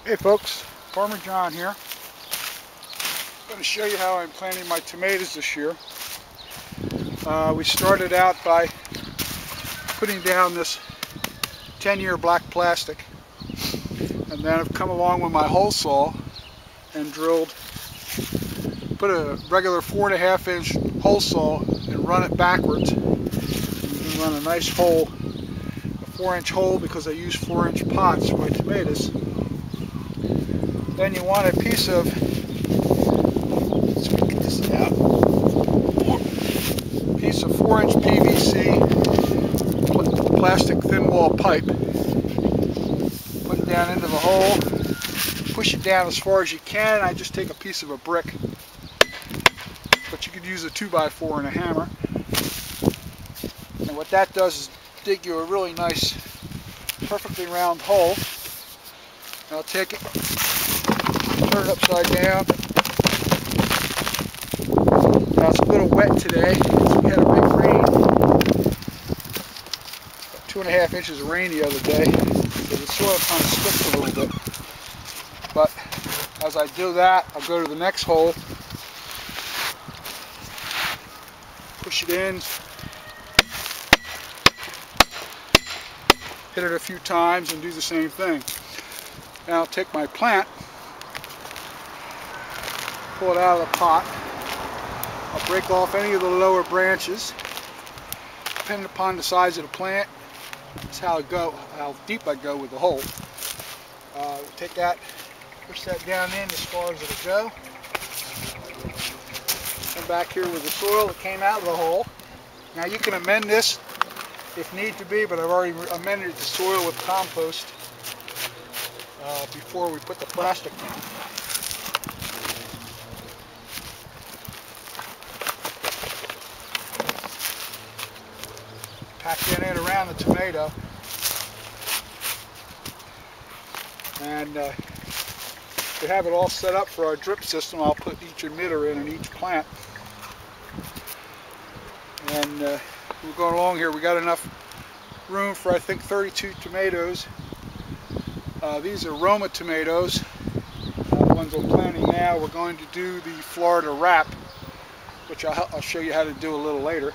Hey folks, Farmer John here. I'm going to show you how I'm planting my tomatoes this year. We started out by putting down this 10-year black plastic, and then I've come along with my hole saw and put a regular 4.5-inch hole saw and run it backwards. You can run a nice hole, a 4-inch hole, because I use 4-inch pots for my tomatoes. Then you want a piece of, let's get this out, piece of 4-inch PVC plastic thin wall pipe. Put it down into the hole, push it down as far as you can. I just take a piece of a brick, but you could use a 2x4 and a hammer. And what that does is dig you a really nice, perfectly round hole. And I'll take it, turn it upside down. Now it's a little wet today. We had a big rain, about 2.5 inches of rain the other day, so the soil kind of sticks a little bit. But as I do that, I'll go to the next hole, push it in, hit it a few times, and do the same thing. Now I'll take my plant, pull it out of the pot. I'll break off any of the lower branches. Depending upon the size of the plant, that's how deep I go with the hole. Take that, push that down in as far as it'll go. Come back here with the soil that came out of the hole. Now you can amend this if need to be, but I've already amended the soil with compost before we put the plastic down. Pack that in around the tomato, and to have it all set up for our drip system, I'll put each emitter in each plant. And we're going along here. We got enough room for, I think, 32 tomatoes. These are Roma tomatoes, the ones I'm planting now. We're going to do the Florida wrap, which I'll show you how to do a little later.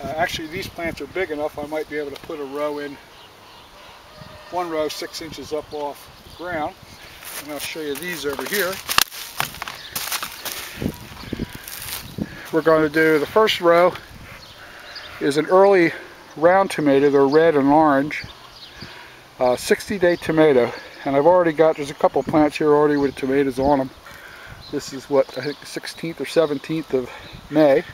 Actually, these plants are big enough I might be able to put a row in, one row 6 inches up off the ground. And I'll show you these over here. We're going to do, the first row is an early round tomato. They're red and orange. 60-day tomato. And I've already got, there's a couple plants here already with tomatoes on them. This is what, I think 16th or 17th of May.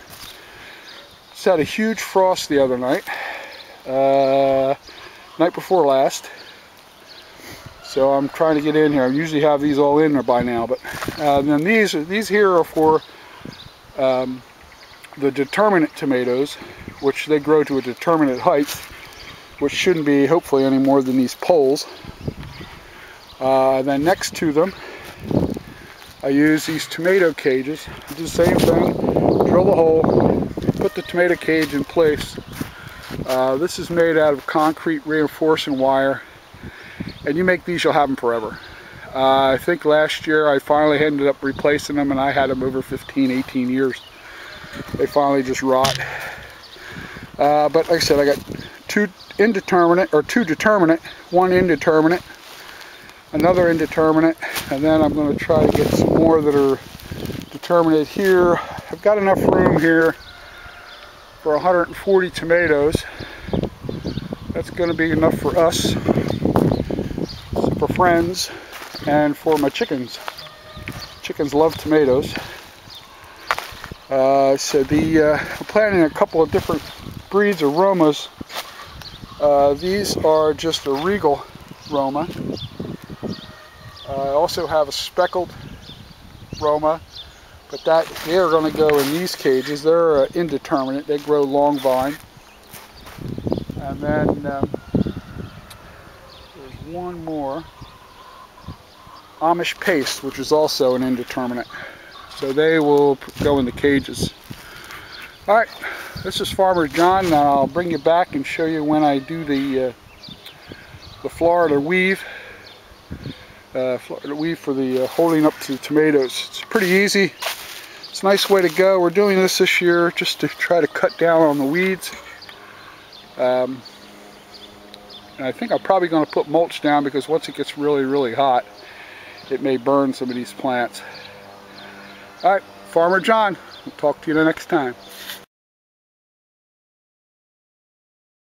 Just had a huge frost the other night. Night before last. So I'm trying to get in here. I usually have these all in there by now, but then these here are for the determinate tomatoes, which they grow to a determinate height, which shouldn't be hopefully any more than these poles. Then next to them, I use these tomato cages. Do the same thing. Drill the hole, put the tomato cage in place. This is made out of concrete reinforcing wire, and you make these, you'll have them forever. I think last year I finally ended up replacing them, and I had them over 15, 18 years. They finally just rot. But like I said, I got two determinate, one indeterminate, another indeterminate, and then I'm going to try to get some more that are determinate here. I've got enough room here for 140 tomatoes. That's going to be enough for us, for friends, and for my chickens. Chickens love tomatoes. So I'm planting a couple of different breeds of Romas. These are just a Regal Roma. I also have a speckled Roma, but they're going to go in these cages. They're indeterminate. They grow long vine. And then there's one more, Amish paste, which is also an indeterminate. So they will go in the cages. Alright, this is Farmer John, and I'll bring you back and show you when I do the Florida weave. weed for the holding up to the tomatoes. It's pretty easy. It's a nice way to go. We're doing this year just to try to cut down on the weeds. And I think I'm probably going to put mulch down because once it gets really, really hot, it may burn some of these plants. All right, Farmer John. We'll talk to you the next time.